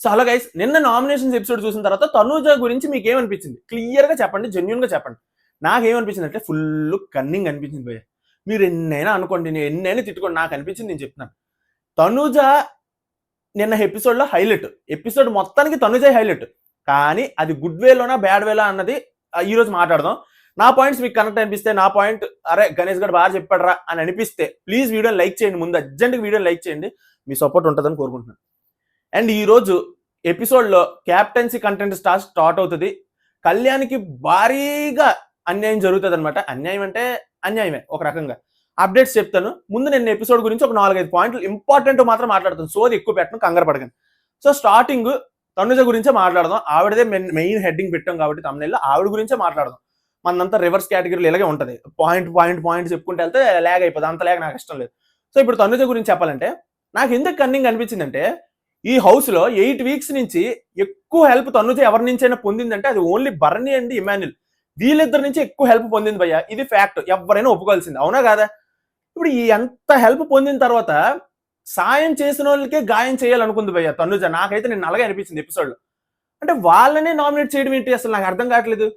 So hello guys, నిన్న nominations episode చూసిన తర్వాత తనూజ గురించి మీకు ఏమనిపించింది? క్లియర్ గా చెప్పండి, జెన్యున్ గా చెప్పండి. నాకేమనిపించింది అంటే ఫుల్ కన్నింగ్ అనిపించింది భయ్య. మీరు ఎన్నైనా అనుకోండి, నేను ఎన్నైనా తిట్టుకోండి, నాకు అనిపించింది నేను చెప్తున్నాను. తనూజ నిన్న ఎపిసోడ్ లో హైలైట్, ఎపిసోడ్ మొత్తానికి తనూజ హైలైట్. కానీ అది గుడ్ వేలోనా బ్యాడ్ వేలా అన్నది ఈ రోజు మాట్లాడదాం. నా పాయింట్స్ మీకు కనెక్ట్ అనిపిస్తే, నా పాయింట్ అరే గణేష్ గారు బాగా చెప్పాడరా అని అనిపిస్తే ప్లీజ్ వీడియోని లైక్ చేయండి. ముందు అర్జెంట్గా వీడియోని లైక్ చేయండి, మీ సపోర్ట్ ఉంటుందని కోరుకుంటున్నాను. అండ్ ఈ రోజు ఎపిసోడ్లో క్యాప్టెన్సీ కంటెంట్ స్టార్ట్ అవుతుంది. కళ్యాణ్కి భారీగా అన్యాయం జరుగుతుంది అనమాట. అన్యాయం అంటే అన్యాయమే ఒక రకంగా. అప్డేట్స్ చెప్తాను. ముందు నేను ఎపిసోడ్ గురించి ఒక 4-5 పాయింట్లు ఇంపార్టెంట్ మాత్రం మాట్లాడుతాను. సోది ఎక్కువ పెట్టను, కంగారు పడకండి. సో స్టార్టింగ్ తనుజ గురించే మాట్లాడదాం. ఆవిడదే మెయిన్ హెడ్డింగ్ పెట్టాం కాబట్టి తమిళలో ఆవిడ గురించే మాట్లాడదాం. మనంతా రివర్స్ కేటగిరీలో ఇలాగే ఉంటుంది. పాయింట్ చెప్పుకుంటే వెళ్తే ల్యాగ్ అయిపోతుంది. అంత ల్యాగ్ నాకు ఇష్టం లేదు. సో ఇప్పుడు తనుజ గురించి చెప్పాలంటే నాకు ఎందుకు కన్నింగ్ అనిపించిందంటే, ఈ హౌస్ లో 8 వీక్స్ నుంచి ఎక్కువ హెల్ప్ తనుజ ఎవరి నుంచైనా పొందిందంటే అది ఓన్లీ భరణి అండ్ ఇమాన్యుల్. వీళ్ళిద్దరి నుంచి ఎక్కువ హెల్ప్ పొందింది భయ్య. ఇది ఫ్యాక్ట్, ఎవరైనా ఒప్పుకోవాల్సింది, అవునా కాదా? ఇప్పుడు ఈ ఎంత హెల్ప్ పొందిన తర్వాత సాయం చేసిన వాళ్ళకే గాయం చేయాలనుకుంది భయ్య తనుజ. నాకైతే నేను అలాగే అనిపించింది ఎపిసోడ్ లో. అంటే వాళ్ళనే నామినేట్ చేయడం ఏంటి అసలు నాకు అర్థం కావట్లేదు.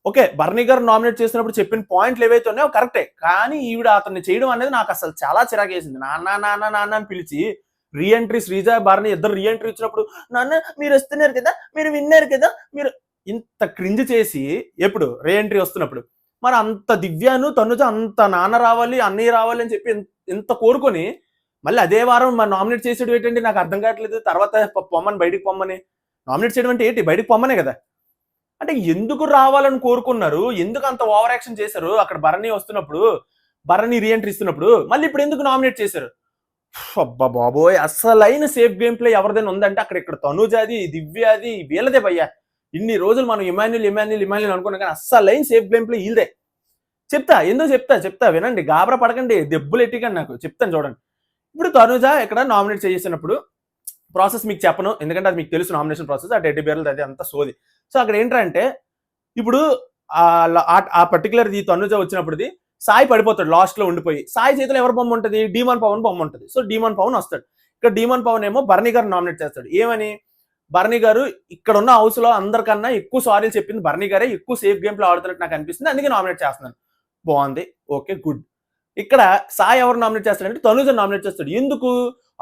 ఓకే, భరణి గారు నామినేట్ చేసినప్పుడు చెప్పిన పాయింట్లు ఏవైతే ఉన్నాయో కరెక్టే, కానీ ఈవిడ అతన్ని చేయడం అనేది నాకు అసలు చాలా చిరాకేసింది. నాన్న నాన్న నాన్న అని పిలిచి రీఎంట్రీ శ్రీజ భరణి ఇద్దరు రీఎంట్రీ ఇచ్చినప్పుడు నాన్న మీరు వస్తున్నారు కదా, మీరు విన్నారు కదా, మీరు ఇంత క్రింజ్ చేసి ఎప్పుడు రీఎంట్రీ వస్తున్నప్పుడు మరి అంత దివ్యాను తనుజ అంత నాన్న రావాలి అన్నయ్య రావాలి అని చెప్పి ఇంత కోరుకొని మళ్ళీ అదే వారం మరి నామినేట్ చేసేది ఏంటంటే నాకు అర్థం కావట్లేదు. తర్వాత పొమ్మని బయటికి పొమ్మని నామినేట్ చేయడం అంటే ఏంటి? బయటికి పొమ్మనే కదా. అంటే ఎందుకు రావాలని కోరుకున్నారు? ఎందుకు అంత ఓవర్ యాక్షన్ చేశారు? అక్కడ భరణి వస్తున్నప్పుడు, భరణి రీఎంట్రీ ఇస్తున్నప్పుడు మళ్ళీ ఇప్పుడు ఎందుకు నామినేట్ చేశారు? అబ్బా బాబోయ్, అసలైన సేఫ్ గేమ్ ప్లే ఎవరిదైనా ఉందంటే అక్కడ ఇక్కడ తనుజాది దివ్యాది వీళ్ళదే భయ్యా. ఇన్ని రోజులు మనం ఇమాన్యుల్ అనుకున్నాం, కానీ అసలైన సేఫ్ గేమ్ ప్లే వీళ్ళదే. ఎందుకు చెప్తా వినండి, గాబరా పడకండి, దెబ్బలు ఎట్టికండి, నాకు చెప్తాను చూడండి. ఇప్పుడు తనుజ ఇక్కడ నామినేట్ చేసినప్పుడు ప్రాసెస్ మీకు చెప్పను, ఎందుకంటే అది మీకు తెలుసు నామినేషన్ ప్రాసెస్. ఆ టెడ్డీ బేర్లు అది అంతా సోది. సో అక్కడ ఏంటంటే ఇప్పుడు ఆ పర్టికులర్ ఈ తనుజ వచ్చినప్పుడు సాయి పడిపోతాడు లాస్ట్ లో ఉండిపోయి. సాయి చేతిలో ఎవరి బొమ్మ ఉంటుంది? డీమాన్ పవన్ బొమ్మ ఉంటుంది. సో డీమాన్ పవన్ వస్తాడు. ఇక్కడ డీమాన్ పవన్ ఏమో భరణి గారు నామినేట్ చేస్తాడు. ఏమని? భరణి గారు ఇక్కడ ఉన్న హౌస్ లో అందరికన్నా ఎక్కువ సారీలు చెప్పింది భరణి గారే, ఎక్కువ సేఫ్ గేమ్ లో ఆడుతున్నట్టు నాకు అనిపిస్తుంది, అందుకే నామినేట్ చేస్తున్నాను. బాగుంది, ఓకే గుడ్. ఇక్కడ సాయి ఎవరు నామినేట్ చేస్తాడంటే తనుజ నామినేట్ చేస్తాడు. ఎందుకు?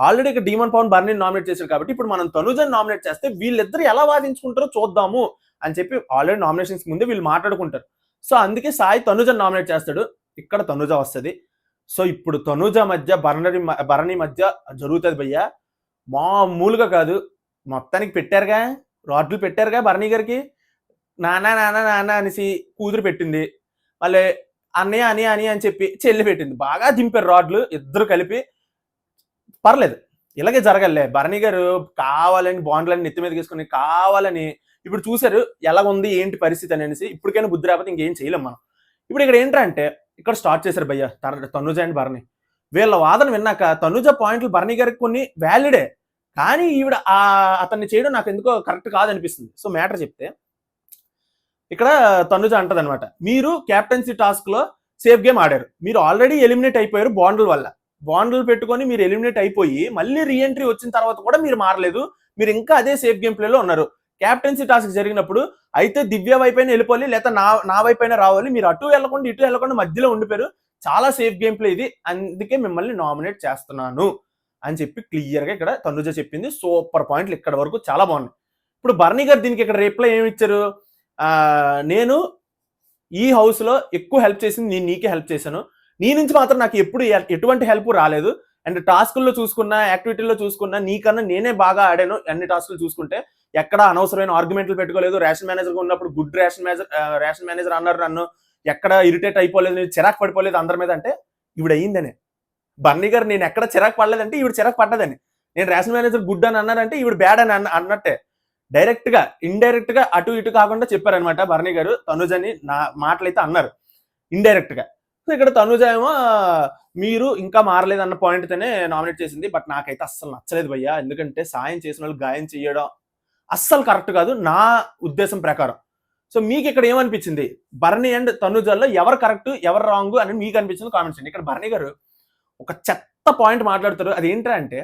ఆల్రెడీ ఇక్కడ డీమన్ పవన్ భరణి నామినేట్ చేశాడు కాబట్టి ఇప్పుడు మనం తనుజని నామినేట్ చేస్తే వీళ్ళిద్దరు ఎలా వాదించుకుంటారో చూద్దాము అని చెప్పి ఆల్రెడీ నామినేషన్స్ ముందే వీళ్ళు మాట్లాడుకుంటారు. సో అందుకే సాయి తనుజని నామినేట్ చేస్తాడు. ఇక్కడ తనుజ వస్తుంది. సో ఇప్పుడు తనుజ మధ్య భరణి మధ్య జరుగుతుంది భయ్యా. మామూలుగా కాదు. మొత్తానికి పెట్టారుగా, రాడ్లు పెట్టారుగా భరణి గారికి. నాన్న నాన్న నాన్న అనేసి కూతురు పెట్టింది, మళ్ళీ అన్నయ్య అని అని చెప్పి చెల్లి పెట్టింది. బాగా దింపారు రాడ్లు ఇద్దరు కలిపి. పర్లేదు, ఇలాగే జరగలే. భరణి గారు కావాలని బాండ్లని నెత్తి మీద తీసుకుని కావాలని ఇప్పుడు చూసారు ఎలా ఉంది ఏంటి పరిస్థితి అనేసి. ఇప్పటికైనా బుద్ధి రాకపోతే ఇంకేం చేయలేం మనం. ఇప్పుడు ఇక్కడ ఏంటంటే ఇక్కడ స్టార్ట్ చేశారు భయ్య తనుజ అండ్ భరణి. వీళ్ళ వాదన విన్నాక తనుజ పాయింట్లు భరణి గారికి కొన్ని వ్యాలిడే, కానీ ఈవిడ అతన్ని చేయడం నాకు ఎందుకో కరెక్ట్ కాదనిపిస్తుంది. సో మ్యాటర్ చెప్తే ఇక్కడ తనుజ అంటది అనమాట, మీరు క్యాప్టెన్సీ టాస్క్ లో సేఫ్ గేమ్ ఆడారు, మీరు ఆల్రెడీ ఎలిమినేట్ అయిపోయారు బాండ్ల వల్ల. బాండ్లు పెట్టుకొని మీరు ఎలిమినేట్ అయిపోయి మళ్ళీ రీఎంట్రీ వచ్చిన తర్వాత కూడా మీరు మారలేదు, మీరు ఇంకా అదే సేఫ్ గేమ్ ప్లేలో ఉన్నారు. క్యాప్టెన్సీ టాస్క్ జరిగినప్పుడు అయితే దివ్య వైపైన వెళ్ళిపోవాలి, లేదా నా వైపైన రావాలి, మీరు అటు వెళ్ళకుండా ఇటు వెళ్ళకుండా మధ్యలో ఉండిపోయారు. చాలా సేఫ్ గేమ్ ప్లే ఇది, అందుకే మిమ్మల్ని నామినేట్ చేస్తున్నాను అని చెప్పి క్లియర్ గా ఇక్కడ తనుజ చెప్పింది. సూపర్ పాయింట్లు ఇక్కడ వరకు చాలా బాగున్నాయి. ఇప్పుడు భరణి గారు దీనికి ఇక్కడ రిప్లై ఏమి ఇచ్చారు? నేను ఈ హౌస్ లో ఎక్కువ హెల్ప్ చేసింది నేను నీకే హెల్ప్ చేశాను, నీ నుంచి మాత్రం నాకు ఎప్పుడు ఎటువంటి హెల్ప్ రాలేదు. అండ్ టాస్కుల్లో చూసుకున్నా, యాక్టివిటీలో చూసుకున్నా నీకన్నా నేనే బాగా ఆడాను. అన్ని టాస్కులు చూసుకుంటే ఎక్కడ అనవసరమైన ఆర్గ్యుమెంట్లు పెట్టుకోలేదు. రేషన్ మేనేజర్ ఉన్నప్పుడు గుడ్ రేషన్ మేనేజర్ అన్నారు నన్ను, ఎక్కడ ఇరిటేట్ అయిపోలేదు, చిరాకు పడిపోలేదు అందరి మీద. అంటే ఈవిడ అయ్యిందనే. బన్నీ గారు నేను ఎక్కడ చిరాకు పడలేదంటే ఈవిడ చిరాకు పడ్డదని. నేను రేషన్ మేనేజర్ గుడ్ అని అన్నారంటే ఈవిడ బ్యాడ్ అని అన్నట్టే. డైరెక్ట్ గా ఇండైరెక్ట్ గా అటు ఇటు కాకుండా చెప్పారనమాట భరణి గారు తనుజని. నా మాటలైతే అన్నారు ఇండైరెక్ట్ గా. సో ఇక్కడ తనుజ ఏమో మీరు ఇంకా మారలేదు అన్న పాయింట్ తోనే నామినేట్ చేసింది. బట్ నాకైతే అస్సలు నచ్చలేదు భయ్యా, ఎందుకంటే సాయం చేసిన వాళ్ళు గాయం చేయడం అస్సలు కరెక్ట్ కాదు నా ఉద్దేశం ప్రకారం. సో మీకు ఇక్కడ ఏమనిపించింది? భరణి అండ్ తనుజల్లో ఎవరు కరెక్ట్ ఎవరు రాంగ్ అని మీకు అనిపించింది కామెంట్ చేయండి. ఇక్కడ భరణి గారు ఒక చెత్త పాయింట్ మాట్లాడుతారు. అదేంటంటే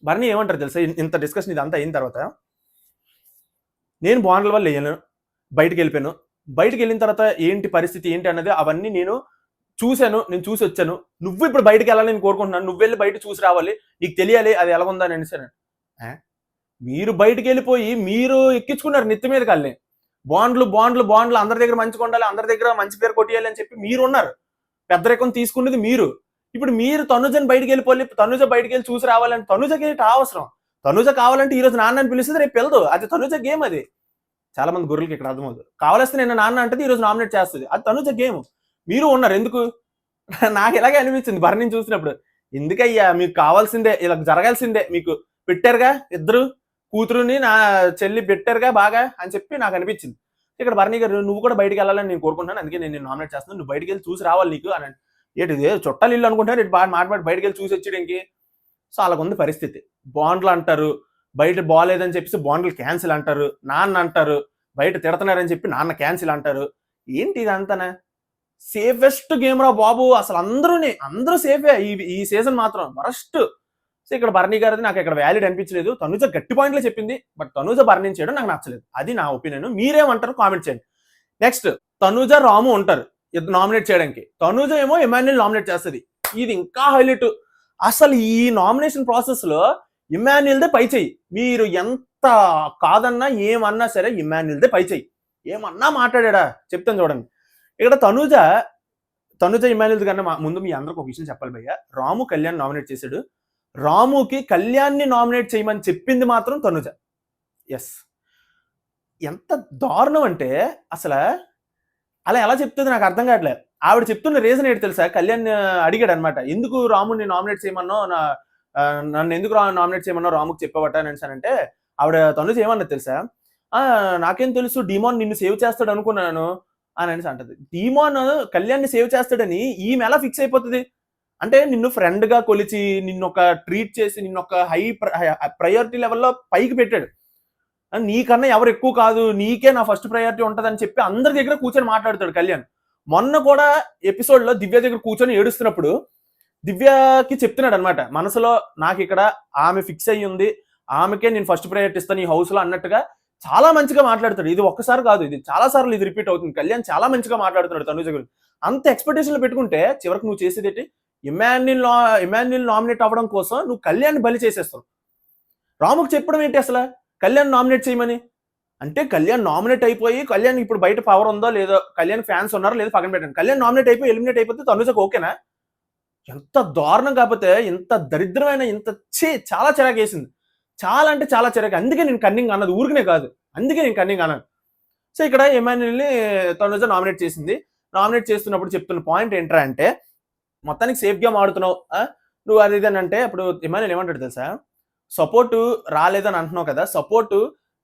బర్నీ ఏమంటారు తెలుసా, ఇంత డిస్కషన్ ఇదంతా అయిన తర్వాత, నేను బాండ్ల వల్ల వెళ్ళాను, బయటకు వెళ్ళిపోయాను, బయటకు వెళ్ళిన తర్వాత ఏంటి పరిస్థితి ఏంటి అన్నది అవన్నీ నేను చూశాను, నేను చూసి వచ్చాను, నువ్వు ఇప్పుడు బయటకు వెళ్ళాలని నేను కోరుకుంటున్నాను, నువ్వు వెళ్ళి బయట చూసి రావాలి, నీకు తెలియాలి అది ఎలాగుందని అనేసాను. మీరు బయటకు వెళ్ళిపోయి మీరు ఎక్కించుకున్నారు నెత్తి మీద కల్ని, బాండ్లు బాండ్లు బాండ్లు అందరి దగ్గర మంచిగా ఉండాలి, అందరి దగ్గర మంచి పేరు కొట్టేయాలి అని చెప్పి మీరు ఉన్నారు, పెద్దరికం తీసుకున్నది మీరు. ఇప్పుడు మీరు తనుజని బయటకు వెళ్ళిపోయి తనుజ బయటకు వెళ్ళి చూసి రావాలని, తనుజకి అవసరం, తనుజ కావాలంటే ఈ రోజు నాన్నని పిలుస్తుంది, రేపు వెళ్దు, అది తనుజ గేమ్. అది చాలా మంది గుర్రెలకి ఇక్కడ అర్థమవుతుంది. కావాల్స్తే నేను నాన్న అంటే ఈ రోజు నామినేట్ చేస్తుంది, అది తనుజ గేమ్. మీరు ఉన్నారు ఎందుకు? నాకు ఇలాగే అనిపించింది బర్నీని చూసినప్పుడు, ఎందుకయ్యా మీకు కావాల్సిందే, ఇలా జరగాల్సిందే, మీకు పెట్టారుగా ఇద్దరు కూతురుని నా చెల్లి పెట్టారుగా బాగా అని చెప్పి నాకు అనిపించింది. ఇక్కడ బర్నీ గారు నువ్వు కూడా బయటికి వెళ్ళాలని నేను కోరుకుంటున్నాను, అందుకే నేను నామినేట్ చేస్తున్నాను, నువ్వు బయటికి వెళ్ళి చూసి రావాలి నీకు అని. ఏంటి ఇది చుట్టాలు ఇల్లు అనుకుంటారు, ఇటు బాగా మాట్లాడి బయటికి వెళ్ళి చూసి వచ్చేయడానికి. సో అలాగుంది పరిస్థితి. బాండ్లు అంటారు, బయట బాగాలేదని చెప్పేసి బాండ్లు క్యాన్సిల్ అంటారు, నాన్న అంటారు, బయట తిడుతున్నారని చెప్పి నాన్న క్యాన్సిల్ అంటారు. ఏంటి ఇదంతానే? సేఫెస్ట్ గేమ్ రా బాబు, అసలు అందరూ సేఫే ఈ సీజన్ మాత్రం వరస్ట్. సో ఇక్కడ బర్నీ గారిది నాకు ఇక్కడ వ్యాలిడ్ అనిపించలేదు. తనుజ గట్టి పాయింట్లో చెప్పింది, బట్ తనుజ బర్నీ చేయడం నాకు నచ్చలేదు. అది నా ఒపీనియన్. మీరేమంటారు కామెంట్ చేయండి. నెక్స్ట్ తనుజ రాము ఉంటారు నామినేట్ చేయడానికి, తనుజ ఏమో ఇమాన్యుల్ నామినేట్ చేస్తుంది. ఇది ఇంకా హైలైట్. అసలు ఈ నామినేషన్ ప్రాసెస్ లో ఇమాన్యుల్దే పై చెయ్యి. మీరు ఎంత కాదన్నా ఏమన్నా సరే ఇమాన్యుల్దే పై చెయ్యి. ఏమన్నా మాట్లాడా చెప్తాను చూడండి. ఇక్కడ తనుజ ఇమాన్యుల్ కన్నా ముందు మీ అందరికి ఒక విషయం చెప్పాలి భయ్య. రాము కళ్యాణ్ నామినేట్ చేశాడు. రాముకి కళ్యాణ్ని నామినేట్ చేయమని చెప్పింది మాత్రం తనుజ. ఎస్, ఎంత దారుణం అంటే అసలు అలా ఎలా చెప్తుంది నాకు అర్థం కావట్లేదు. ఆవిడ చెప్తున్న రీజన్ ఏంటి తెలుసా? కళ్యాణ్ అడిగాడు అనమాట, ఎందుకు రాముని నామినేట్ చేయమన్నా, నన్ను ఎందుకు నామినేట్ చేయమన్నా రాముకి చెప్పవట అని అంటే, ఆవిడ తనుజ ఏమన్నది తెలుసా? నాకేం తెలుసు, డిమాన్ నిన్ను సేవ్ చేస్తాడు అనుకున్నాను అని అంటది. డిమాన్ కళ్యాణ్ని సేవ్ చేస్తాడని ఈమె ఎలా ఫిక్స్ అయిపోతుంది? అంటే నిన్ను ఫ్రెండ్ గా కొలిచి, నిన్ను ఒక ట్రీట్ చేసి, నిన్ను ఒక హై ప్రయారిటీ లెవెల్లో పైకి పెట్టాడు. నీకన్నా ఎవరు ఎక్కువ కాదు, నీకే నా ఫస్ట్ ప్రయారిటీ ఉంటదని చెప్పి అందరి దగ్గర కూర్చొని మాట్లాడతాడు కళ్యాణ్. మొన్న కూడా ఎపిసోడ్ లో దివ్య దగ్గర కూర్చొని ఏడుస్తున్నప్పుడు దివ్యకి చెప్తున్నాడు అనమాట, మనసులో నాకు ఇక్కడ ఆమె ఫిక్స్ అయ్యి ఉంది, ఆమెకే నేను ఫస్ట్ ప్రయారిటీ ఇస్తాను ఈ హౌస్ లో అన్నట్టుగా చాలా మంచిగా మాట్లాడతాడు. ఇది ఒక్కసారి కాదు, ఇది చాలా సార్లు ఇది రిపీట్ అవుతుంది. కళ్యాణ్ చాలా మంచిగా మాట్లాడుతున్నాడు తనుజ గురించి. అంత ఎక్స్పెక్టేషన్లు పెట్టుకుంటే చివరికి నువ్వు చేసేది ఏంటి? ఇమాన్యుల్ నామినేట్ అవ్వడం కోసం నువ్వు కళ్యాణ్ బలి చేసేస్తావు. రాముకు చెప్పడం ఏంటి అసలు కళ్యాణ్ నామినేట్ చేయమని? అంటే కళ్యాణ్ నామినేట్ అయిపోయి, కళ్యాణ్ ఇప్పుడు బయట పవర్ ఉందో లేదో, కళ్యాణ్ ఫ్యాన్స్ ఉన్నారో లేదో పక్కన పెట్టండి, కళ్యాణ్ నామినేట్ అయిపోయి ఎలిమినేట్ అయిపోతే తనుజకు ఓకేనా? ఎంత దారుణం. కాకపోతే ఇంత దరిద్రమైన, ఇంత చాలా చిరాకు వేసింది. చాలా అంటే చాలా చిరాకు. అందుకే నేను కన్నింగ్ అన్నది, ఊరికనే కాదు, అందుకే నేను కన్నింగ్ అన్నాను. సో ఇక్కడ ఇమాన్యుల్ని తనుజ నామినేట్ చేసింది. నామినేట్ చేస్తున్నప్పుడు చెప్తున్న పాయింట్ ఏంట్రా అంటే, మొత్తానికి సేఫ్ గేమ్ ఆడుతున్నావు నువ్వు అది ఇది అంటే, అప్పుడు ఇమాన్యుల్ ఏమంటాడు తెలుసా? సపోర్టు రాలేదని అంటున్నావు కదా, సపోర్టు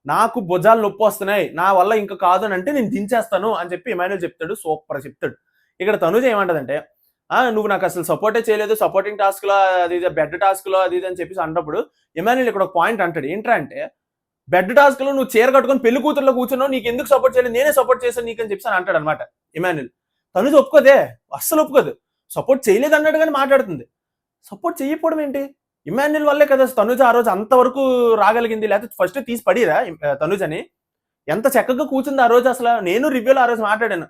నాకు భుజాలు నొప్పి వస్తున్నాయి, నా వల్ల ఇంకా కాదు అని అంటే నేను దించేస్తాను అని చెప్పి ఇమాన్యుల్ చెప్తాడు. సూపర్ చెప్తాడు. ఇక్కడ తనుజ ఏమంటదంటే, నువ్వు నాకు అసలు సపోర్టే చేయలేదు, సపోర్టింగ్ టాస్క్ లో అది బెడ్ టాస్క్ లో అది ఇది అని చెప్పేసి అన్నప్పుడు ఇమాన్యుల్ ఇక్కడ ఒక పాయింట్ అంటాడు. ఏంట్రా అంటే, బెడ్ టాస్క్ లో నువ్వు చీర కట్టుకొని పెళ్లి కూతురులో కూర్చున్నావు, నీకు ఎందుకు సపోర్ట్ చేయలేదు, నేనే సపోర్ట్ చేశాను నీకు అని చెప్పి అంటాడు అనమాట ఇమాన్యుల్. తనుజ ఒప్పుకోదే, అస్సలు ఒప్పుకోదు. సపోర్ట్ చేయలేదు అన్నట్టు కానీ మాట్లాడుతుంది. సపోర్ట్ చేయకపోవడం ఏంటి? ఇమాన్యుల్ వల్లే కదా తనుజ ఆ రోజు అంతవరకు రాగలిగింది. లేకపోతే ఫస్ట్ తీసి పడిరా తనుజని? ఎంత చక్కగా కూర్చుంది ఆ రోజు. అసలు నేను రివ్యూలో ఆ రోజు మాట్లాడాను,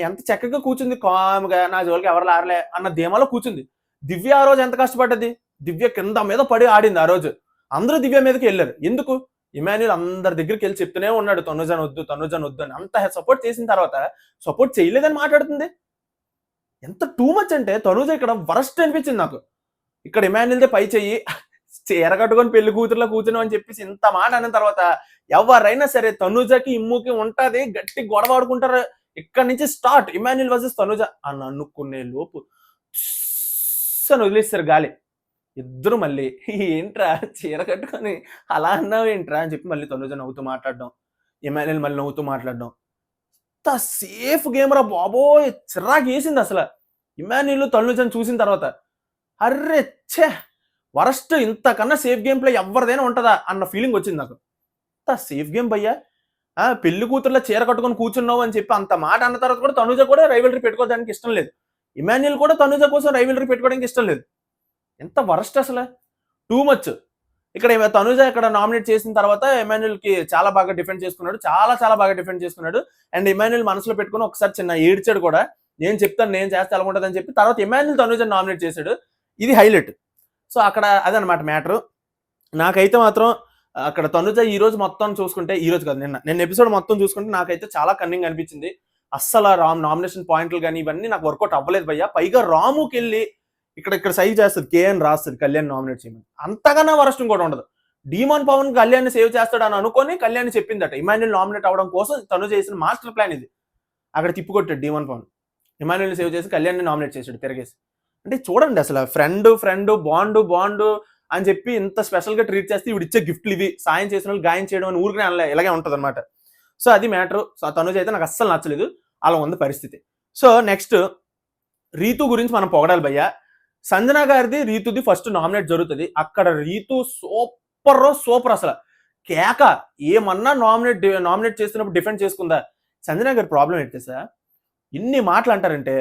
ఎంత చక్కగా కూర్చుంది కామ్గా, నా జోలికి ఎవరు లారలే అన్న ధీమాలో కూర్చుంది. దివ్య ఆ రోజు ఎంత కష్టపడ్డది, దివ్య కింద మీద పడి ఆడింది ఆ రోజు. అందరూ దివ్య మీదకి వెళ్ళారు. ఎందుకు? ఇమాన్యుల్ అందరి దగ్గరికి వెళ్ళి చెప్తూనే ఉన్నాడు తనుజను వద్దు అని. అంత సపోర్ట్ చేసిన తర్వాత సపోర్ట్ చేయలేదని మాట్లాడుతుంది. ఎంత టూ మచ్ అంటే తనుజ ఇక్కడ వరస్ట్ అనిపించింది నాకు. ఇక్కడ ఇమాన్యుల్దే పై చెయ్యి, చీర కట్టుకొని పెళ్లి కూతురులో కూర్చున్నావు అని చెప్పేసి ఇంత మాట అన్న తర్వాత ఎవరైనా సరే తనుజకి ఇమ్ముకి ఉంటది, గట్టి గొడవ ఆడుకుంటారు. ఇక్కడ నుంచి స్టార్ట్ ఇమాన్యుల్ వర్సెస్ తనుజ అని అనుకునే లోపు అని వదిలేస్తారు గాలి. ఇద్దరు మళ్ళీ ఏంట్రా చీర కట్టుకొని అలా అన్నావు ఏంట్రా అని చెప్పి మళ్ళీ తనుజ నవ్వుతూ మాట్లాడడం, ఇమాన్యుల్ మళ్ళీ నవ్వుతూ మాట్లాడడం. ఎంత సేఫ్ గేమ్ రా బాబోయ్, చిరాకు వేసింది అసలు ఇమాన్యుల్ తనుజని చూసిన తర్వాత. అర్రే ఛే, వరస్ట్, ఇంతకన్నా సేఫ్ గేమ్ ప్లే ఎవరిదైనా ఉంటుందా అన్న ఫీలింగ్ వచ్చింది నాకు. అంత సేఫ్ గేమ్ భయ్యా. పెళ్లి కూతుర్లో చీర కట్టుకొని కూర్చున్నావు అని చెప్పి అంత మాట అన్న తర్వాత కూడా తనుజ కూడా రైవలరీ పెట్టుకోవడానికి ఇష్టం లేదు. ఇమాన్యుల్ కూడా తనుజ కోసం రైవలరీ పెట్టుకోవడానికి ఇష్టం లేదు. ఎంత వరస్ట్ అసలు, టూ మచ్. ఇక్కడ తనుజ ఇక్కడ నామినేట్ చేసిన తర్వాత ఎమాన్యుల్ కి చాలా బాగా డిఫెండ్ చేసుకున్నాడు, చాలా బాగా డిఫెండ్ చేసుకున్నాడు. అండ్ ఎమాన్యుల్ మనసులో పెట్టుకుని ఒకసారి చిన్న ఏడ్చాడు కూడా, నేను చెప్తాను నేను చేస్తే ఎలా ఉంటుందని చెప్పి. తర్వాత ఎమాన్యుల్ తనుజ నామినేట్ చేశాడు, ఇది హైలైట్. సో అక్కడ అదనమాట మ్యాటర్. నాకైతే మాత్రం అక్కడ తనుజ ఈ రోజు మొత్తం చూసుకుంటే, ఈ రోజు కాదు నిన్న ఎపిసోడ్ మొత్తం చూసుకుంటే నాకైతే చాలా కన్నింగ్ అనిపించింది. అస్సలు నామినేషన్ పాయింట్లు కానీ ఇవన్నీ నాకు వర్కౌట్ అవ్వలేదు భయ్య. పైగా రాముకి వెళ్ళి ఇక్కడ సైజ్ చేస్తుంది, కేఎన్ రాస్తుంది కళ్యాణ్ నామినేట్ చేయమని. అంతకన్నా వరస్ట్ కూడా ఉండదు. డీమాన్ పవన్ కళ్యాణ్ సేవ్ చేస్తాడు అని అనుకొని కళ్యాణ్ చెప్పిందట ఇమాన్యుల్ నామినేట్ అవ్వడం కోసం తను చేసిన మాస్టర్ ప్లాన్ ఇది. అక్కడ తిప్పుకొట్టాడు డీమాన్ పవన్, ఇమాన్యుల్ సేవ్ చేసి కళ్యాణ్ నామినేట్ చేశాడు తిరగేసి. అంటే చూడండి అసలు ఫ్రెండ్ బాండ్ అని చెప్పి ఇంత స్పెషల్ గా ట్రీట్ చేస్తే ఇవి ఇచ్చే గిఫ్ట్లు ఇవి, సాయం చేసిన వాళ్ళు గాయం చేయడం అని ఊరికనే ఇలాగే ఉంటుంది అనమాట. సో అది మ్యాటర్. సో తనుజ అయితే నాకు అస్సలు నచ్చలేదు, అలా ఉంది పరిస్థితి. సో నెక్స్ట్ రీతు గురించి మనం పొగడాలి భయ్య. సంజన గారిది రీతుది ఫస్ట్ నామినేట్ జరుగుతుంది. అక్కడ రీతు సూపర్ అసలు కేక, ఏమన్నా నామినేట్ చేస్తున్నప్పుడు డిఫెండ్ చేసుకుందా. సంజన గారి ప్రాబ్లం ఏంటి సార్, ఇన్ని మాటలు అంటారంటే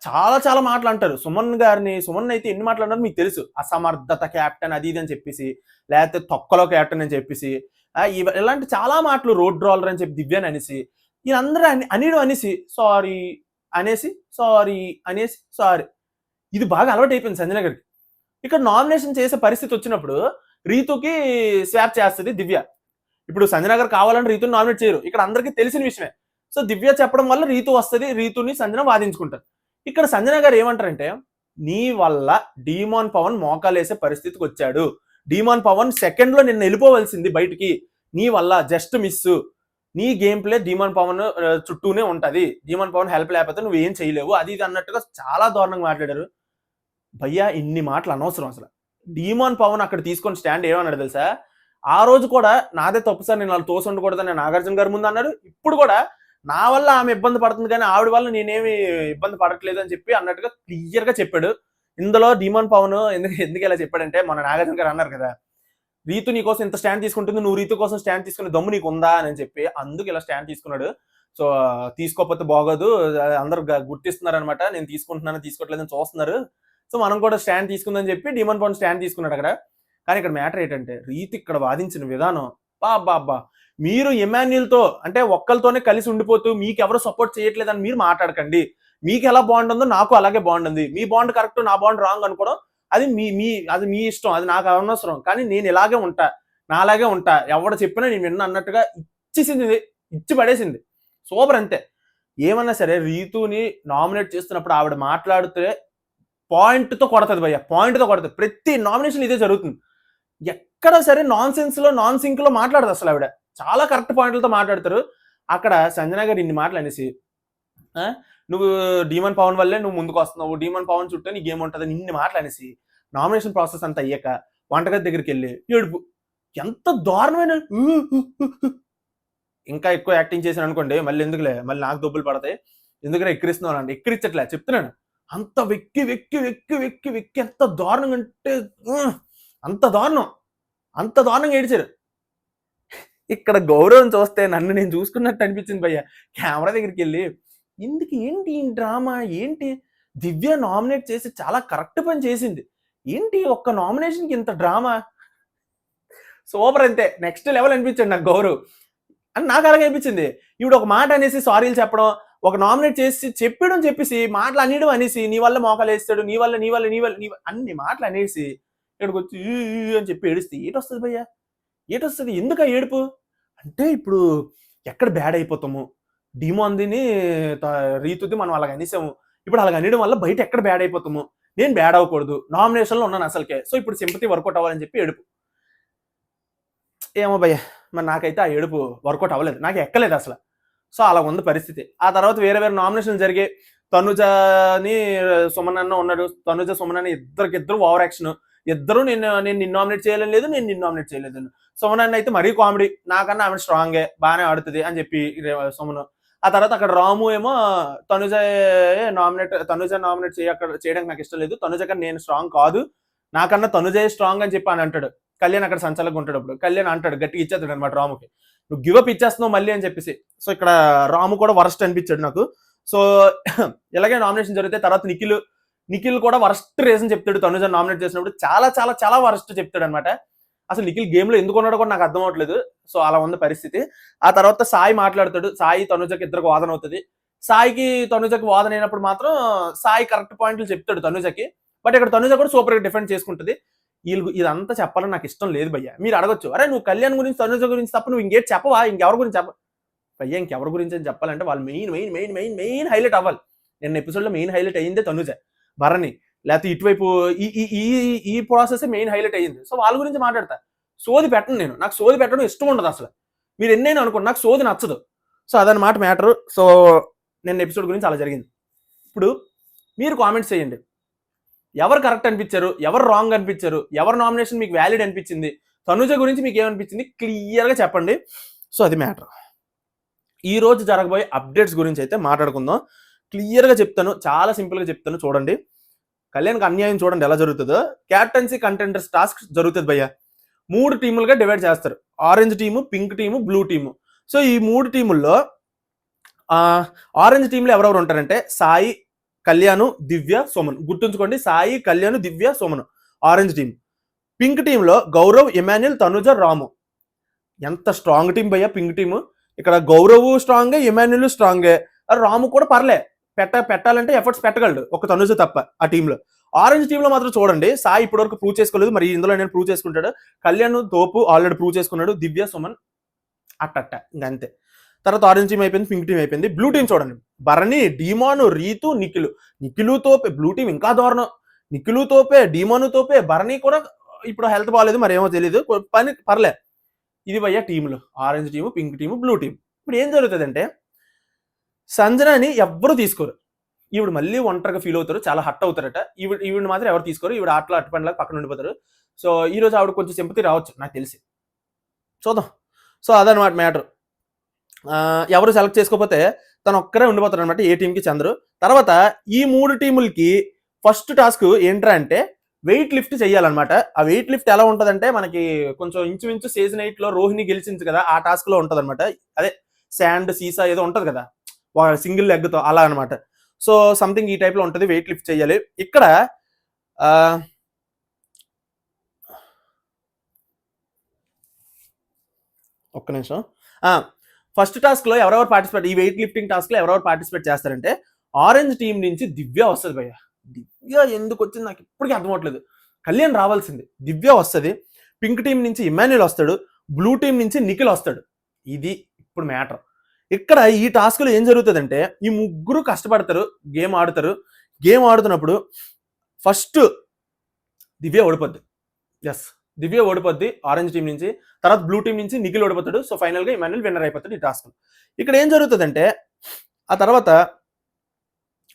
చాలా మాటలు అంటారు. సుమన్ అయితే ఎన్ని మాటలు అంటారు మీకు తెలుసు. అసమర్థత క్యాప్టెన్ అది ఇది అని చెప్పేసి, లేకపోతే తొక్కలో క్యాప్టెన్ అని చెప్పేసి, ఇలాంటి చాలా మాటలు, రోడ్ రోలర్ అని చెప్పి దివ్యాని అనేసి, వీళ్ళందరూ అనీడు అనేసి సారీ ఇది బాగా అలవాటు అయిపోయింది సంజన గారికి. ఇక్కడ నామినేషన్ చేసే పరిస్థితి వచ్చినప్పుడు రీతుకి స్వాప్ చేస్తుంది దివ్య. ఇప్పుడు సంజన గారు కావాలని రీతుని నామినేట్ చేయరు, ఇక్కడ అందరికీ తెలిసిన విషయమే. సో దివ్య చెప్పడం వల్ల రీతు వస్తుంది, రీతుని సంజన వాదించుకుంటారు. ఇక్కడ సంజన గారు ఏమంటారంటే, నీ వల్ల డీమాన్ పవన్ మోకాలేసే పరిస్థితికి వచ్చాడు, డీమాన్ పవన్ సెకండ్ లో నిన్న వెళ్ళిపోవలసింది బయటికి, నీ వల్ల జస్ట్ మిస్, నీ గేమ్ ప్లే డీమాన్ పవన్ చుట్టూనే ఉంటది, డీమాన్ పవన్ హెల్ప్ లేకపోతే నువ్వు ఏం చేయలేవు అది ఇది అన్నట్టుగా చాలా దారుణంగా మాట్లాడారు భయ్యా. ఇన్ని మాటలు అనవసరం అసలు. డీమాన్ పవన్ అక్కడ తీసుకొని స్టాండ్ ఏమన్నాడు తెలుసా, ఆ రోజు కూడా నాదే తప్పు సార్, నేను వాళ్ళు తోసి ఉండకూడదని నాగార్జున గారి ముందు అన్నాడు. ఇప్పుడు కూడా నా వల్ల ఆమె ఇబ్బంది పడుతుంది కానీ ఆవిడ వల్ల నేనేమి ఇబ్బంది పడట్లేదు అని చెప్పి అన్నట్టుగా క్లియర్ గా చెప్పాడు. ఇందులో డీమాన్ పవన్ ఎందుకు ఇలా చెప్పాడంటే, మన నాగార్జున గారు అన్నారు కదా, రీతు నీ కోసం ఇంత స్టాండ్ తీసుకుంటుంది, నువ్వు రీతు కోసం స్టాండ్ తీసుకునే దమ్ము నీకు ఉందా అని చెప్పి, అందుకు ఇలా స్టాండ్ తీసుకున్నాడు. సో తీసుకోకపోతే బాగోదు, అందరూ గుర్తిస్తున్నారు అనమాట, నేను తీసుకోవట్లేదని చూస్తున్నారు, సో మనం కూడా స్టాండ్ తీసుకుందని చెప్పి డీమాన్ పవన్ స్టాండ్ తీసుకున్నాడు అక్కడ. కానీ ఇక్కడ మ్యాటర్ ఏంటంటే, రీతు ఇక్కడ వాదించిన విధానం బాబా, మీరు ఎమాన్యుల్ తో అంటే ఒక్కరితోనే కలిసి ఉండిపోతూ మీకు ఎవరు సపోర్ట్ చేయట్లేదని మీరు మాట్లాడకండి. మీకు ఎలా బాండ్ ఉందో నాకు అలాగే బాండ్ ఉంది, మీ బాండ్ కరెక్ట్ నా బాండ్ రాంగ్ అనుకోవడం అది మీ ఇష్టం, అది నాకు అనవసరం. కానీ నేను ఇలాగే ఉంటా, నా అలాగే ఉంటా, ఎవడు చెప్పినా నేను విన్నా అన్నట్టుగా ఇచ్చి పడేసింది. సూపర్ అంతే. ఏమన్నా సరే రీతుని నామినేట్ చేస్తున్నప్పుడు ఆవిడ మాట్లాడితే పాయింట్తో కొడుతుంది భయ్య, పాయింట్తో కొడుతుంది. ప్రతి నామినేషన్ ఇదే జరుగుతుంది. ఎక్కడ సరే నాన్ సింక్ లో మాట్లాడదు అసలు ఆవిడ, చాలా కరెక్ట్ పాయింట్లతో మాట్లాడతారు. అక్కడ సంజన గారు ఇన్ని మాటలు అనేసి, నువ్వు డీమాన్ పవన్ వల్లే నువ్వు ముందుకు వస్తున్నావు, డీమాన్ పవన్ చుట్టూ నీ గేమ్ ఉంటుంది, ఇన్ని మాటలు అనేసి నామినేషన్ ప్రాసెస్ అంతా అయ్యాక వంటగది దగ్గరికి వెళ్ళి ఏడుపు. ఎంత దారుణమైన, ఇంకా ఎక్కువ యాక్టింగ్ చేశాను అనుకోండి మళ్ళీ ఎందుకులే, మళ్ళీ నాకు దొబ్బులు పడతాయి, ఎందుకంటే ఎక్కిరిస్తున్నాను అంటే ఎక్కిరించట్లే చెప్తున్నాను. అంత వెక్కి ఎంత దారుణంగా అంటే అంత దారుణంగా ఏడిచారు. ఇక్కడ గౌరవం చూస్తే నన్ను నేను చూసుకున్నట్టు అనిపించింది భయ్య. కెమెరా దగ్గరికి వెళ్ళి ఏంటి ఈ డ్రామా ఏంటి, దివ్య నామినేట్ చేసి చాలా కరెక్ట్ పని చేసింది, ఏంటి ఒక్క నామినేషన్కి ఇంత డ్రామా, సూపర్ అంతే, నెక్స్ట్ లెవెల్ అనిపించండి నాకు గౌరవ్ అని. నాకు అలాగే అనిపించింది. ఇప్పుడు ఒక మాట అనేసి సారీలు చెప్పడం, ఒక నామినేట్ చేసి చెప్పేసి మాటలు అనేయడం అనేసి, నీ వల్ల మోకాలు వేస్తాడు, నీ వల్ల అన్ని మాటలు అనేసి ఇక్కడికి వచ్చి అని చెప్పి ఏడిస్తే ఏటొస్తుంది భయ్య, ఏటొస్తుంది, ఎందుకు ఆ ఏడుపు అంటే, ఇప్పుడు ఎక్కడ బ్యాడ్ అయిపోతాము, డీమాన్దిని రీతుది మనం అలాగ అనేసాము, ఇప్పుడు అలాగ అనేయడం వల్ల బయట ఎక్కడ బ్యాడ్ అయిపోతాము, నేను బ్యాడ్ అవ్వకూడదు, నామినేషన్లో ఉన్నాను అసలుకే, సో ఇప్పుడు సింపతి వర్కౌట్ అవ్వాలని చెప్పి ఏడుపు. ఏమో భయ్య, మరి నాకైతే ఆ ఏడుపు వర్కౌట్ అవ్వలేదు, నాకు ఎక్కలేదు అసలు. సో అలా ఉంది పరిస్థితి. ఆ తర్వాత వేరే నామినేషన్లు జరిగాయి. తనుజని సుమన్ అన్న ఉన్నాడు, తనుజ సుమన్ అన్న ఇద్దరు ఓవర్ యాక్షన్, ఇద్దరు నేను నిన్ను నామినేట్ చేయలేదు, నేను నిన్ను నామినేట్ చేయలేదు. సుమన్ అన్న అయితే మరీ కామెడీ, నాకన్నా ఆమె స్ట్రాంగే, బాగానే ఆడుతుంది అని చెప్పి సుమన్. ఆ తర్వాత అక్కడ రాము ఏమో తనుజ నామినేట్ చేయడానికి నాకు ఇష్టం లేదు, తనుజ కన్నా నేను స్ట్రాంగ్ కాదు, నాకన్నా తనుజే స్ట్రాంగ్ అని చెప్పి అని అంటాడు. కళ్యాణ్ అక్కడ సంచలనంగా ఉంటాడు. అప్పుడు కళ్యాణ్ అంటాడు, గట్టిగా ఇచ్చేస్తాడు అనమాట రాముకి, నువ్వు గివప్ ఇచ్చేస్తున్నావు మళ్ళీ అని చెప్పేసి. సో ఇక్కడ రాము కూడా వరస్ట్ అనిపించాడు నాకు. సో ఇలాగే నామినేషన్ జరిగితే తర్వాత నిఖిల్ కూడా వరస్ట్ రీజన్ చెప్తాడు తనుజ నామినేట్ చేసినప్పుడు, చాలా వరస్ట్ చెప్తాడు అనమాట. అసలు నిఖిల్ గేమ్ లో ఎందుకు ఉన్నాడో కూడా నాకు అర్థం అవట్లేదు. సో అలా ఉంది పరిస్థితి. ఆ తర్వాత సాయి మాట్లాడతాడు, సాయి తనుజకి ఇద్దరికి వాదన అవుతుంది. సాయికి తనుజకి వాదన అయినప్పుడు మాత్రం సాయి కరెక్ట్ పాయింట్లు చెప్తాడు తనుజకి. బట్ ఇక్కడ తనుజ కూడా సూపర్ గా డిఫెండ్ చేసుకుంటుంది. వీళ్ళు ఇదంతా చెప్పాలని నాకు ఇష్టం లేదు భయ్య. మీరు అడగొచ్చు, అరే నువ్వు కళ్యాణ్ గురించి తనుజ గురించి తప్ప నువ్వు ఇంకేం చెప్పవా, ఇంకెవరి గురించి చెప్ప భయ్య. ఇంకెవరి గురించి అని చెప్పాలంటే వాళ్ళు మెయిన్ హైలైట్ అవ్వాలి. నిన్న ఎపిసోడ్ లో మెయిన్ హైలైట్ అయ్యిందే తనుజ, భరణి, లేకపోతే ఇటువైపు ఈ ప్రాసెస్ మెయిన్ హైలైట్ అయ్యింది. సో వాళ్ళ గురించి మాట్లాడతా. సోది పెట్టను నేను, నాకు సోది పెట్టడం ఇష్టం ఉండదు అసలు. మీరు ఎన్నైనా అనుకోండి, నాకు సోది నచ్చదు. సో అదనమాట మ్యాటర్. సో నిన్న ఎపిసోడ్ గురించి అలా జరిగింది. ఇప్పుడు మీరు కామెంట్స్ చేయండి, ఎవరు కరెక్ట్ అనిపించారు, ఎవరు రాంగ్ అనిపించారు, ఎవరు నామినేషన్ మీకు వ్యాలిడ్ అనిపించింది, తనుజ గురించి మీకు ఏమనిపించింది క్లియర్గా చెప్పండి. సో అది మ్యాటర్. ఈ రోజు జరగబోయే అప్డేట్స్ గురించి అయితే మాట్లాడుకుందాం. క్లియర్గా చెప్తాను, చాలా సింపుల్గా చెప్తాను. చూడండి, కళ్యాణ్కి అన్యాయం చూడండి ఎలా జరుగుతుందో. క్యాప్టెన్సీ కంటెండర్స్ టాస్క్ జరుగుతుంది భయ్య. 3 టీములుగా డివైడ్ చేస్తారు, orange team, pink team, blue team. So ఈ 3 టీముల్లో ఆరెంజ్ టీంలో ఎవరెవరు ఉంటారంటే సాయి, కళ్యాణ్, దివ్య, సోమన్. గుర్తుంచుకోండి, సాయి, కళ్యాణ్, దివ్య, సోమన్ ఆరెంజ్ టీం. పింక్ టీంలో గౌరవ్, ఎమాన్యుల్, తనుజ, రాము. ఎంత స్ట్రాంగ్ టీం భయ్య పింక్ టీము. ఇక్కడ గౌరవ్ స్ట్రాంగే, ఎమాన్యుల్ స్ట్రాంగే, రాము కూడా పర్లే, పెట్టాలంటే ఎఫర్ట్స్ పెట్టగలడు, ఒక తనుజ తప్ప ఆ టీంలో. ఆరెంజ్ టీంలో మాత్రం చూడండి, సాయి ఇప్పటివరకు ప్రూవ్ చేసుకోలేదు, మరి ఇందులో నేను ప్రూవ్ చేసుకుంటాడు. కళ్యాణ్ తోపు ఆల్రెడీ ప్రూవ్ చేసుకున్నాడు, దివ్య, సుమన్ అట్టట్ట ఇంకంతే. తర్వాత ఆరెంజ్ టీం అయిపోయింది, పింక్ టీం అయిపోయింది. బ్లూ టీం చూడండి, భరణి, డీమాను, రీతు, నిఖిలు తోపే. బ్లూ టీం ఇంకా దారుణం, నిఖిలు తోపే, డీమాను తోపే, భరణి కూడా ఇప్పుడు హెల్త్ బాగాలేదు, మరి ఏమో తెలియదు, పని పర్లే. ఇది భయ్య టీంలు, orange team, pink team, blue team. ఇప్పుడు ఏం జరుగుతుందంటే సంజనాని ఎవ్వరు తీసుకోరు, ఈవిడ మళ్ళీ ఒంటరిగా ఫీల్ అవుతారు, చాలా హట్ అవుతారట. ఈవిడ మాత్రం ఎవరు తీసుకోరు, ఈవిడ ఆటలో అట్టుపండిలాగా పక్కన ఉండిపోతారు. సో ఈ రోజు ఆవిడ కొంచెం సింపతి రావచ్చు నాకు తెలిసి, చూద్దాం. సో అదనమాట మ్యాటర్. ఎవరు సెలెక్ట్ చేసుకోకపోతే తను ఒక్కరే ఉండిపోతారు అనమాట, ఏ టీంకి చంద్రు. తర్వాత ఈ 3 టీములకి ఫస్ట్ టాస్క్ ఏంట్రా అంటే వెయిట్ లిఫ్ట్ చేయాలన్నమాట. ఆ వెయిట్ లిఫ్ట్ ఎలా ఉంటుందంటే మనకి కొంచెం ఇంచుమించు సీజన్ 8 లో రోహిణి గెలిచింది కదా, ఆ టాస్క్ లో ఉంటుంది అనమాట. అదే శాండ్ సీసా ఏదో ఉంటుంది కదా సింగిల్ లెగ్ తో, అలా అనమాట. సో సంథింగ్ ఈ టైప్ లో ఉంటుంది, వెయిట్ లిఫ్ట్ చేయాలి. ఇక్కడ ఒక్క నిమిషం. ఫస్ట్ టాస్క్ లో ఎవరెవరు పార్టిసిపేట్, ఈ వెయిట్ లిఫ్టింగ్ టాస్క్ లో ఎవరెవరు పార్టిసిపేట్ చేస్తారంటే ఆరెంజ్ టీం నుంచి దివ్య వస్తుంది భయ్య. దివ్య ఎందుకు వచ్చింది నాకు ఇప్పటికీ అర్థం అవట్లేదు. కళ్యాణ్ రావాల్సింది, దివ్య వస్తుంది. పింక్ టీం నుంచి ఇమాన్యుల్ వస్తాడు, బ్లూ టీం నుంచి నిఖిల్ వస్తాడు. ఇది ఇప్పుడు మ్యాటర్. ఇక్కడ ఈ టాస్క్ లో ఏం జరుగుతుందంటే ఈ ముగ్గురు కష్టపడతారు, గేమ్ ఆడుతారు. గేమ్ ఆడుతున్నప్పుడు ఫస్ట్ దివ్య ఓడిపోద్ది. ఎస్, దివ్య ఓడిపోద్ది ఆరెంజ్ టీం నుంచి. తర్వాత బ్లూ టీం నుంచి నిఖిల్ ఓడిపోతాడు. సో ఫైనల్ గా ఇమాన్యుల్ విన్నర్ అయిపోతాడు ఈ టాస్క్. ఇక్కడ ఏం జరుగుతుందంటే ఆ తర్వాత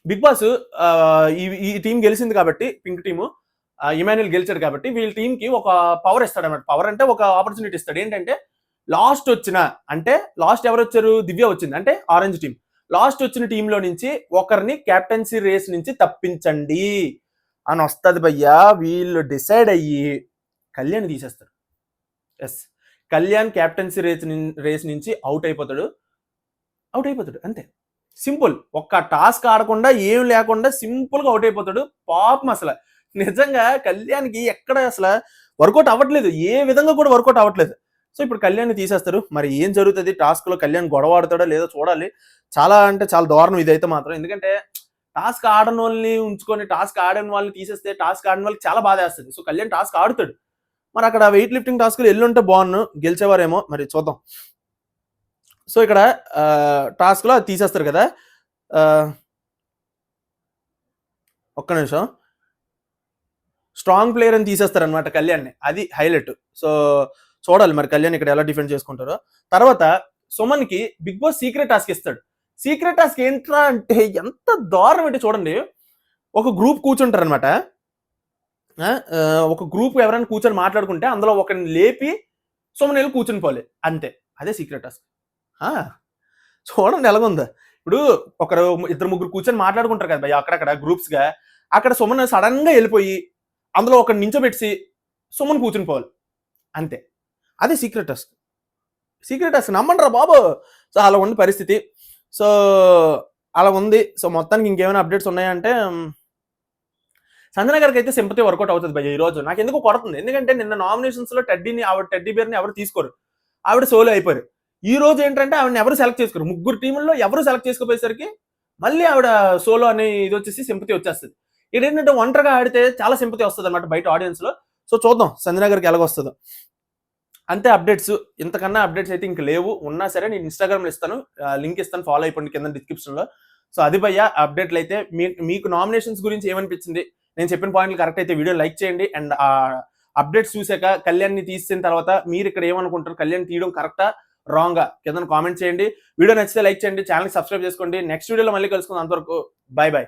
బిగ్ బాస్ ఈ టీం గెలిచింది కాబట్టి, పింక్ టీము ఇమాన్యుల్ గెలిచాడు కాబట్టి వీళ్ళ టీంకి ఒక పవర్ ఇస్తాడు అనమాట. పవర్ అంటే ఒక ఆపర్చునిటీ ఇస్తాడు. ఏంటంటే లాస్ట్ వచ్చిన, అంటే లాస్ట్ ఎవరు వచ్చారు, దివ్య వచ్చింది అంటే ఆరెంజ్ టీం. లాస్ట్ వచ్చిన టీంలో నుంచి ఒకరిని క్యాప్టెన్సీ రేస్ నుంచి తప్పించండి అని వస్తుంది భయ్యా. వీళ్ళు డిసైడ్ అయ్యి కళ్యాణ్ తీసేస్తారు. ఎస్, కళ్యాణ్ క్యాప్టెన్సీ రేస్ నుంచి అవుట్ అయిపోతాడు అంతే, సింపుల్. ఒక్క టాస్క్ ఆడకుండా ఏం లేకుండా సింపుల్ గా అవుట్ అయిపోతాడు. పాపం అసలు నిజంగా కళ్యాణ్కి ఎక్కడ అసలు వర్కౌట్ అవ్వట్లేదు, ఏ విధంగా కూడా వర్కౌట్ అవ్వట్లేదు. సో ఇప్పుడు కళ్యాణ్ తీసేస్తారు. మరి ఏం జరుగుతుంది టాస్క్ లో, కళ్యాణ్ గొడవ ఆడుతాడో లేదో చూడాలి. చాలా అంటే చాలా దారుణం ఇదైతే మాత్రం. ఎందుకంటే టాస్క్ ఆడని వాళ్ళని ఉంచుకొని టాస్క్ ఆడని వాళ్ళని తీసేస్తే టాస్క్ ఆడిన వాళ్ళకి చాలా బాధ వేస్తుంది. సో కళ్యాణ్ టాస్క్ ఆడుతాడు. మరి అక్కడ వెయిట్ లిఫ్టింగ్ టాస్క్లు ఎల్లుంటే బాగున్ను, గెలిచేవారేమో, మరి చూద్దాం. సో ఇక్కడ టాస్క్ లో తీసేస్తారు కదా. ఒక్క నిమిషం. స్ట్రాంగ్ ప్లేయర్ అని తీసేస్తారు అనమాట కళ్యాణ్ని, అది హైలైట్. సో చూడాలి మరి కళ్యాణ్ ఇక్కడ ఎలా డిఫెండ్ చేసుకుంటారో. తర్వాత సుమన్ కి బిగ్ బాస్ సీక్రెట్ టాస్క్ ఇస్తాడు. సీక్రెట్ టాస్క్ ఏంట్రా అంటే ఎంత దారుణం అంటే చూడండి, ఒక గ్రూప్ కూర్చుంటారు అనమాట. ఒక గ్రూప్ ఎవరైనా కూర్చొని మాట్లాడుకుంటే అందులో ఒకరిని లేపి సుమన్ వెళ్ళి కూర్చొని పోలే, అంతే. అదే సీక్రెట్ టాస్క్. చూడండి ఎలాగుందా. ఇప్పుడు ఒకరు 2-3 కూర్చొని మాట్లాడుకుంటారు కదా భయ్య అక్కడక్కడ గ్రూప్స్ గా, అక్కడ సుమన్ సడన్ గా వెళ్ళిపోయి అందులో ఒకరిని నించోబెట్టి సుమన్ కూర్చుని పోవాలి, అంతే. అదే సీక్రెట్ టాస్క్. సీక్రెట్ టాస్క్ నమ్మంటారా బాబు. సో అలా ఉంది పరిస్థితి. సో అలా ఉంది. సో మొత్తానికి ఇంకేమైనా అప్డేట్స్ ఉన్నాయంటే సంజన గారికి అయితే సింపతి వర్కౌట్ అవుతుంది భయ్య ఈ రోజు. నాకు ఎందుకు కొడుతుంది, ఎందుకంటే నిన్న నామినేషన్స్ లో టెడ్డీ బేర్ ని ఎవరు తీసుకోరు, ఆవిడ సోలో అయిపోయారు. ఈ రోజు ఏంటంటే ఆవిడని ఎవరు సెలెక్ట్ చేసుకోరు, 3 టీముల్లో ఎవరు సెలెక్ట్ చేసుకోపోయేసరికి మళ్ళీ ఆవిడ సోలో అనే ఇది వచ్చేసి సింపతి వచ్చేస్తుంది. ఇక్కడ ఏంటంటే ఒంటరిగా ఆడితే చాలా సింపతి వస్తుంది అనమాట బయట ఆడియన్స్ లో. సో చూద్దాం సంజన గారికి ఎలాగొస్తుందో. అంతే అప్డేట్స్, ఇంతకన్నా అప్డేట్స్ అయితే ఇంక లేవు. ఉన్నా సరే నేను ఇన్స్టాగ్రామ్ లో ఇస్తాను, లింక్ ఇస్తాను, ఫాలో అయిపోండి కింద డిస్క్రిప్షన్ లో. సో అది భయ్య అప్డేట్లు అయితే. మీకు నామినేషన్స్ గురించి ఏమనిపించింది, నేను చెప్పిన పాయింట్లు కరెక్ట్ అయితే వీడియో లైక్ చేయండి. అండ్ అప్డేట్స్ చూసాక కళ్యాణ్ ని తీసిన తర్వాత మీరు ఇక్కడ ఏమనుకుంటారు, కళ్యాణ్ తీయడం కరెక్టా రాంగా కింద కామెంట్ చేయండి. వీడియో నచ్చితే లైక్ చేయండి, ఛానల్ సబ్స్క్రైబ్ చేసుకోండి. నెక్స్ట్ వీడియోలో మళ్ళీ కలుసుకుందాం, అంతవరకు బై బై.